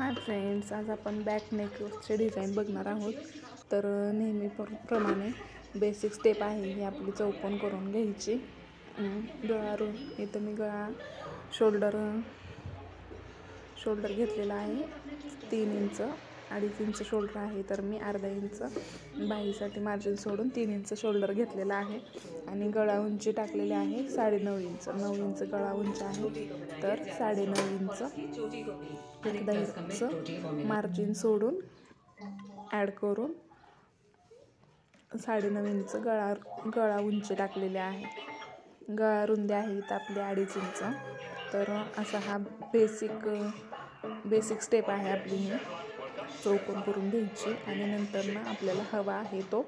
Hi friends, आज आपण back नेकचे design बघणार आहोत. तर नेहमीप्रमाणे बेसिक स्टेप आहे ही आपली चौकोन करून घ्यायची. गळारून इथं मी गळा शोल्डर घेतलेला आहे 3 इंच, 2.5 इंच शोल्डर आहे. तर मी अर्धा इंच बाहीसाठी मार्जिन सोडून 3 इंच शोल्डर घेतलेला आहे आणि गळा उंची टाकलेली आहे 9.5 इंच. 9 इंच गळा उंची आहे, तर 9.5 इंच अर्धा इंच मार्जिन सोडून ॲड करून 9.5 इंच गळा उंची टाकलेली आहे. गळा रुंदी आहे इथं आपली 2.5 इंच. तर असा हा बेसिक स्टेप आहे आपली. ही चौकोन करून घ्यायची आणि नंतर ना आपल्याला हवा आहे तो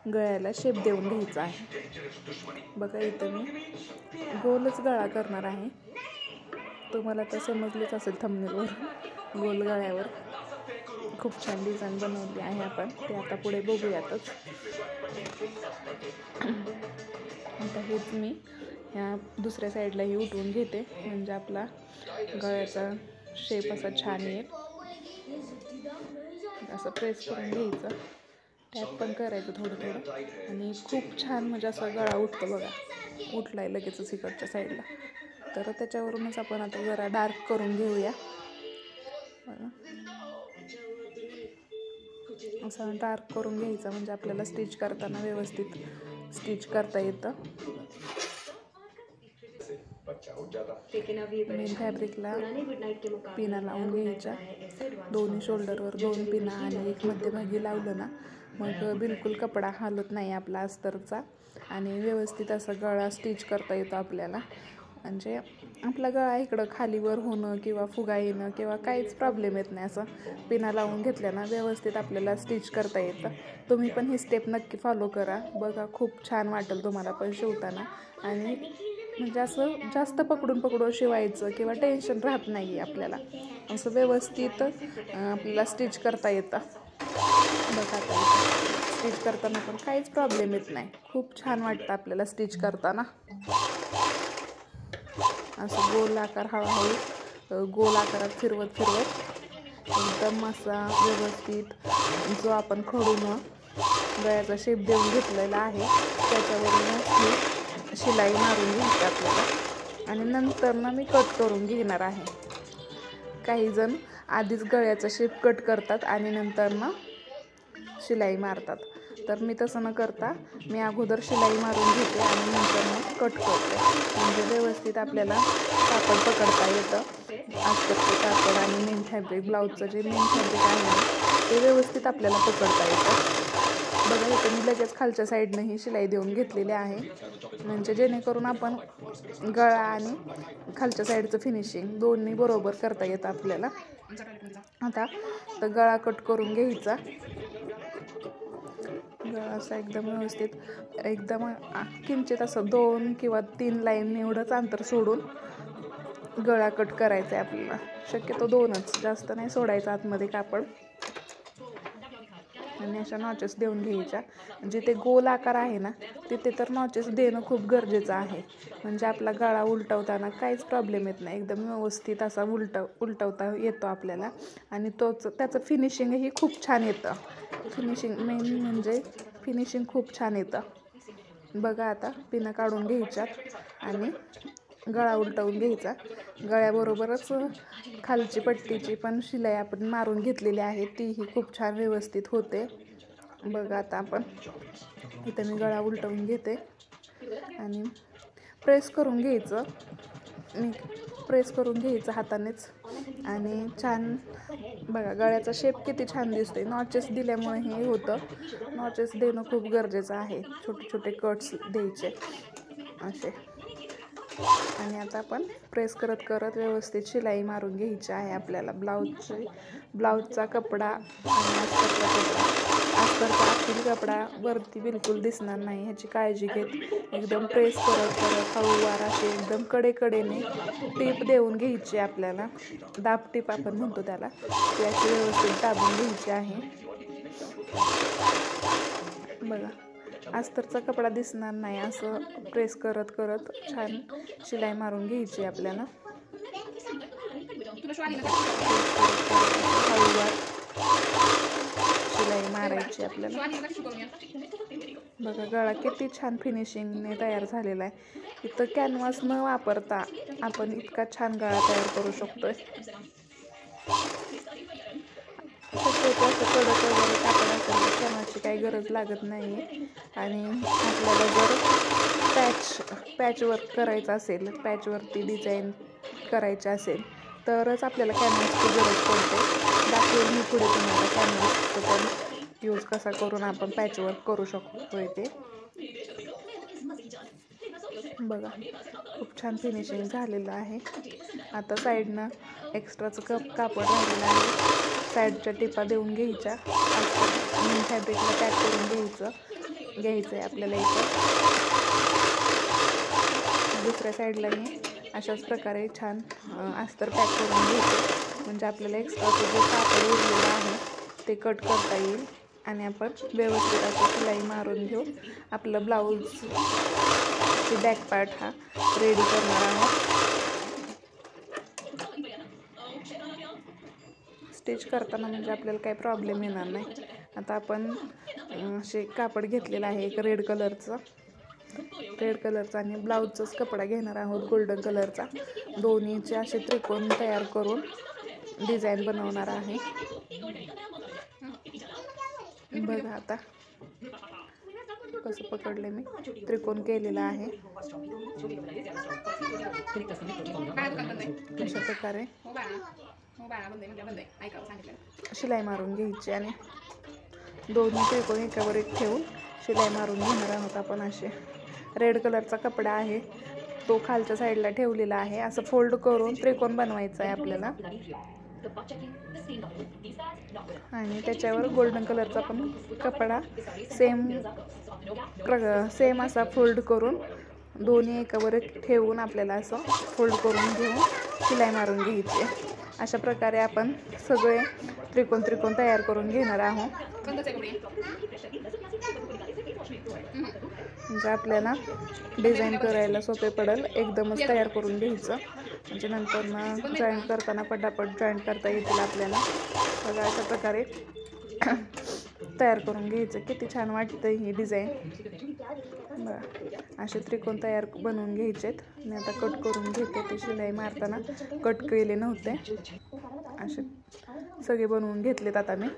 गळ्याला शेप देऊन घ्यायचा आहे. बघा इथं मी गोलच गळा करणार आहे. तुम्हाला तर समजलंच असेल थंबनेलवर. गोल गळ्यावर खूप छान डिझाईन बनवली आहे आपण, ते आता पुढे बघूयातच. आता हेच मी ह्या दुसऱ्या साईडलाही उठवून घेते, म्हणजे आपला गळ्याचा शेप असा छान येईल. असं प्रेस करून घ्यायचं, टॅप पण करायचं थोडं थोडं, आणि खूप छान म्हणजे असा गळा उठतो बघा. उठलाय लगेचच इकडच्या साईडला. तर त्याच्यावरूनच आपण आता जरा डार्क करून घेऊया. असा डार्क करून घ्यायचा म्हणजे आपल्याला स्टिच करताना व्यवस्थित स्टिच करता येतं. मेन फॅब्रिकला पिना लावून घ्यायच्या. दोन्ही शोल्डरवर 2 पिना आणि एक मध्यभागी लावलं ना, मग बिलकुल कपडा हालत नाही आपला अस्तरचा, आणि व्यवस्थित असा गळा स्टिच करता येतो आपल्याला. म्हणजे आपला गळा इकडं खालीवर होणं किंवा फुगा येणं किंवा काहीच प्रॉब्लेम येत नाही. असं पिना लावून घेतल्यानं व्यवस्थित आपल्याला स्टिच करता येतं. तुम्ही पण ही स्टेप नक्की फॉलो करा. बघा खूप छान वाटेल तुम्हाला पण शिवताना. आणि म्हणजे असं जास्त पकडून शिवायचं किंवा टेन्शन राहत नाही आपल्याला. असं व्यवस्थित आपल्याला स्टिच करता येतं. बघा आता स्टिच करताना पण काहीच प्रॉब्लेम येत नाही. खूप छान वाटतं आपल्याला स्टिच करताना. असं गोल आकार हळूहळू गोल आकारात फिरवत एकदम असा व्यवस्थित जो आपण खडून गळ्याचा शेप देऊन घेतलेला आहे त्याच्यावरून शिलाई मारून घ्यायची आपल्याला. आणि नंतर ना मी कट करून घेणार आहे. काही जण आधीच गळ्याचा शेप कट करतात आणि नंतर ना शिलाई मारतात. तर मी तसं न करता मी अगोदर शिलाई मारून घेते आणि नंतर मग कट करते, म्हणजे व्यवस्थित आपल्याला कापड पकडता येतं. अस्तरचे कापड आणि मेन फॅब्रिक, ब्लाऊजचं जे मेन फॅब्रिक आहे ते व्यवस्थित आपल्याला पकडता येतं. बघा इथं मी लगेच खालच्या साईडनंही शिलाई देऊन घेतलेली आहे, म्हणजे जेणेकरून आपण गळा आणि खालच्या साईडचं फिनिशिंग दोन्ही बरोबर करता येतं आपल्याला. आता तर गळा कट करून घ्यायचा. गळा असा एकदम व्यवस्थित एकदम किंचित असं 2 किंवा 3 लाईन एवढंच अंतर सोडून गळा कट करायचा आहे आपल्याला. शक्यतो 2च, जास्त नाही सोडायचं आतमध्ये कापड. आणि अशा नॉचेस देऊन घ्यायच्या. जिथे गोल आकार आहे ना तिथे तर नॉचेस देणं खूप गरजेचं आहे, म्हणजे आपला गळा उलटवताना काहीच प्रॉब्लेम येत नाही. एकदम व्यवस्थित असा उलटवता येतो आपल्याला, आणि त्याचं फिनिशिंगही खूप छान येतं. मेन म्हणजे फिनिशिंग खूप छान येतं. बघा आता पिना काढून घ्यायच्या आणि गळा उलटवून घ्यायचा. गळ्याबरोबरच खालची पट्टीची पण शिलाई आपण मारून घेतलेली आहे, तीही खूप छान व्यवस्थित होते. बघा आता आपण इथं मी गळा उलटवून घेते आणि प्रेस करून घ्यायचं. मी प्रेस करून घ्यायचं हातानेच, आणि छान बघा गळ्याचा शेप किती छान दिसतोय. नॉचेस दिल्यामुळे हे होतं. नॉचेस देणं खूप गरजेचं आहे. छोटे छोटे कट्स द्यायचे असे. आणि आता आपण प्रेस करत व्यवस्थित शिलाई मारून घ्यायची आहे आपल्याला. ब्लाऊजचा कपडा आणि अस्तरचा आतील कपडा वरती बिलकुल दिसणार नाही, ह्याची काळजी घेत एकदम प्रेस करत हळूवार अशी एकदम कडेने टीप देऊन घ्यायची आपल्याला. दाब टीप आपण म्हणतो त्याला, ती अशी व्यवस्थित दाबून घ्यायची आहे. बघा अस्तरचा कपडा दिसणार नाही, असं प्रेस करत छान शिलाई मारून घ्यायची आपल्याला. घ्यायची आपल्याला. बघा गळा किती छान फिनिशिंगने तयार झालेला आहे. इथं कॅनव्हास न वापरता आपण इतका छान गळा तयार करू शकतोय. शक्यतो असं कडक वगैरे कापड असेल तर कॅनव्हासची काही गरज लागत नाही. आणि आपल्याला जर पॅचवर्क करायचं असेल, पॅचवरती डिझाईन करायची असेल तरच आपल्याला कॅनव्हासची गरज पडते. दाखवेल मी पुढे तुम्हाला कॅनव्हासचं पण यूज कसा करून आपण पॅचवर्क करू शकतोय ते. बघा खूप छान फिनिशिंग झालेलं आहे. आता साईडनं एक्स्ट्राचं कापड राहिलेलं आहे. साईडच्या टिपा देऊन घ्यायच्या. मेन फॅब्रिकला पॅक करून घ्यायचं आहे आपल्याला. इथं दुसऱ्या साईडलाही अशाच प्रकारे छान अस्तर पॅक करून घ्यायचं. म्हणजे आपल्याला एक्स्ट्राचं जे कापड उरलेलं आहे ते कट करता येईल आणि आपण व्यवस्थित असं शिलाई मारून घेऊन आपलं ब्लाऊजची बॅक पार्ट हा रेडी करणार आहोत. स्टिच करताना म्हणजे आपल्याला काही प्रॉब्लेम येणार नाही. आता आपण असे कापड घेतलेलं आहे एक रेड कलरचा आणि ब्लाऊजचाच कपडा घेणार आहोत गोल्डन कलरचा. दोन्हीचे असे त्रिकोण तयार करून डिझाईन बनवणार आहे. बघा आता कसं पकडले मी त्रिकोण केलेला आहे. अशा प्रकारे शिलाई मारून घ्यायची आणि दोन्ही त्रिकोण एकावर एक ठेवून शिलाई मारून घेणार आहोत आपण. असे रेड कलरचा कपडा आहे तो खालच्या साईडला ठेवलेला आहे. असं फोल्ड करून त्रिकोण बनवायचा आहे आपल्याला आणि त्याच्यावर गोल्डन कलरचा पण कपडा सेम असा फोल्ड करून दोन्ही एकावर एक ठेवून आपल्याला असं फोल्ड करून घेऊन शिलाई मारून घ्यायची. अशा प्रकारे आपण सगळे त्रिकोण तयार करून घेणार आहोत. म्हणजे आपल्याला डिझाईन करायला सोपे पडेल. एकदमच तयार करून घ्यायचं म्हणजे नंतर ना जॉईंट करताना पटापट जॉईंट करता येतील आपल्याला. बघा अशा प्रकारे तयार करून घ्यायचं. किती छान वाटतं ही डिझाईन. बघा असे त्रिकोण तयार बनवून घ्यायचेत. मी आता कट करून घेते. ते शिलाई मारताना कट केले नव्हते. असे सगळे बनवून घेतलेत आता मी.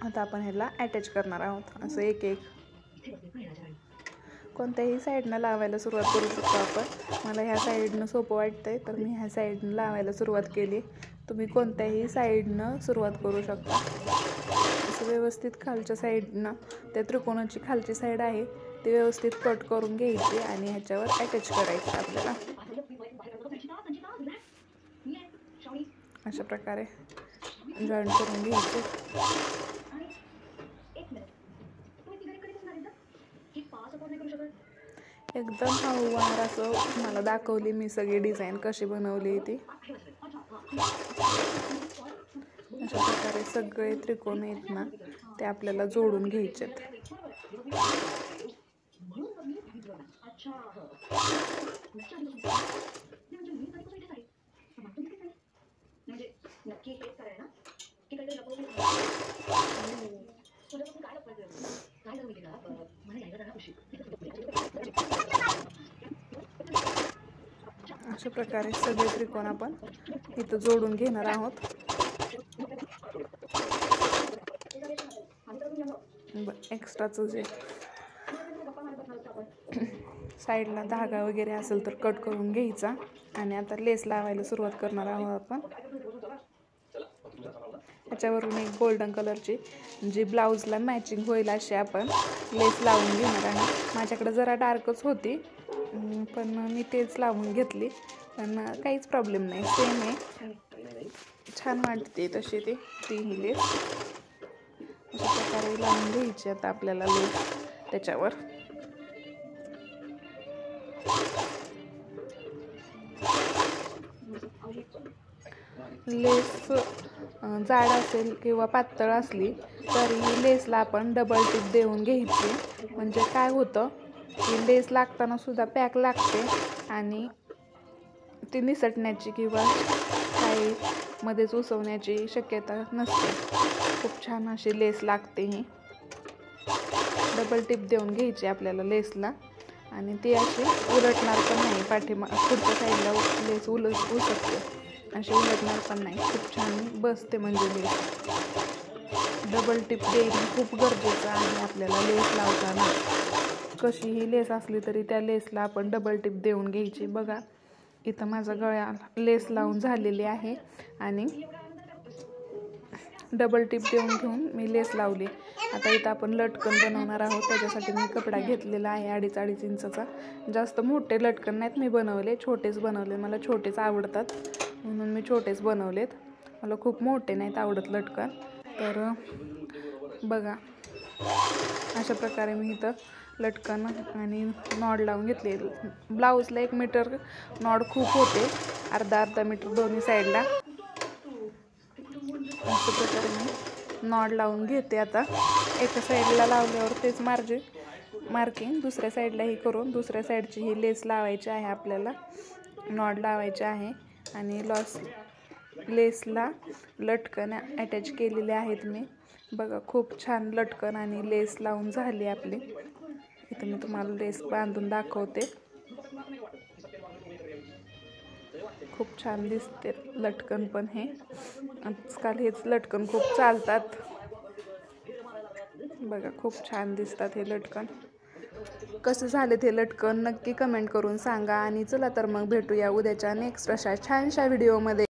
आता आपण ह्याला अटॅच करणार आहोत. असं एक कोणत्याही साईडनं लावायला सुरुवात करू शकतो आपण. मला ह्या साईडनं सोपं वाटतंय तर मी ह्या साईडनं लावायला सुरुवात केली. तुम्ही कोणत्याही साईडनं सुरुवात करू शकता. असं व्यवस्थित खालच्या साईडनं त्या त्रिकोणाची खालची साईड आहे ती व्यवस्थित कट करून घ्यायची आणि ह्याच्यावर अटॅच करायचं आपल्याला. अशा प्रकारे जॉईंट करून घ्यायचे. एकदम हळूवार असं मला दाखवली मी सगळी डिझाईन कशी बनवली ती. अशा प्रकारे सगळे त्रिकोण आहेत ना ते आपल्याला जोडून घ्यायचेत. अशा प्रकारे सगळे त्रिकोण आपण इथं जोडून घेणार आहोत. एक्स्ट्राचं जे साईडला धागा वगैरे असेल तर कट करून घ्यायचा आणि आता लेस लावायला सुरुवात करणार आहोत आपण. त्याच्यावरून एक गोल्डन कलरची जी ब्लाऊजला मॅचिंग होईल अशी आपण लेस लावून घेणार आहे. माझ्याकडे जरा डार्कच होती पण मी तेच लावून घेतली. पण काहीच प्रॉब्लेम नाही, सेम आहे, छान वाटते तशी ती लेस. अशा प्रकारे लावून घ्यायची आता आपल्याला लेस त्याच्यावर. लेस जाड असेल किंवा पातळ असली तरी लेसला आपण डबल टिप देऊन घ्यायची. म्हणजे काय होतं की लेस लागताना सुद्धा पॅक लागते आणि ती निसटण्याची किंवा काही मध्येच उसवण्याची शक्यता नसते. खूप छान अशी लेस लागते. ही डबल टिप देऊन घ्यायची आपल्याला लेसला आणि ती अशी उलटणार पण नाही. पुढच्या साईडला लेस उसकते, अशी उलटणार पण नाही. खूप छान बसते म्हणजे लेस. डबल टिप देणं खूप गरजेचं आहे आपल्याला लेस लावताना. कशीही लेस असली तरी त्या लेसला आपण डबल टिप देऊन घ्यायची. बघा इथं माझं गळ्याला लेस लावून झालेली आहे आणि डबल टिप देऊन घेऊन मी लेस लावली. आता इथं आपण लटकन बनवणार आहोत. त्याच्यासाठी मी कपडा घेतलेला आहे 2.5 इंचाचा. जास्त मोठे लटकन नाहीत मी बनवले, छोटेच बनवले. मला छोटेच आवडतात म्हणून मी छोटेच बनवलेत. मला खूप मोठे नाहीत आवडत लटकन. तर बघा अशा प्रकारे मी इथं लटकन आणि नॉड लावून घेतले. ब्लाऊजला 1 मीटर नॉड खूप होते, अर्धा मीटर दोन्ही साईडला. अशा प्रकारे मी नॉड लावून घेते. आता एका साईडला लावल्यावर तेच मार्किंग दुसऱ्या साईडलाही करून दुसऱ्या साईडची ही लेस लावायची आहे आपल्याला. नॉड लावायचे आहे आणि लेसला लटकन अटॅच केलेले आहेत मी. बघा खूप छान लटकन आणि लेस लावून झाली आपली. इथं मी तुम्हाला लेस बांधून दाखवते. खूप छान दिसते लटकन पण. हे आजकाल हेच लटकन खूप चालतात. बघा खूप छान दिसतात हे लटकन. कसं झाले ते लटकन नक्की कमेंट करून सांगा. आणि चला तर मग भेटूया उद्याच्या नेक्स्ट अशा छानशा व्हिडिओमध्ये.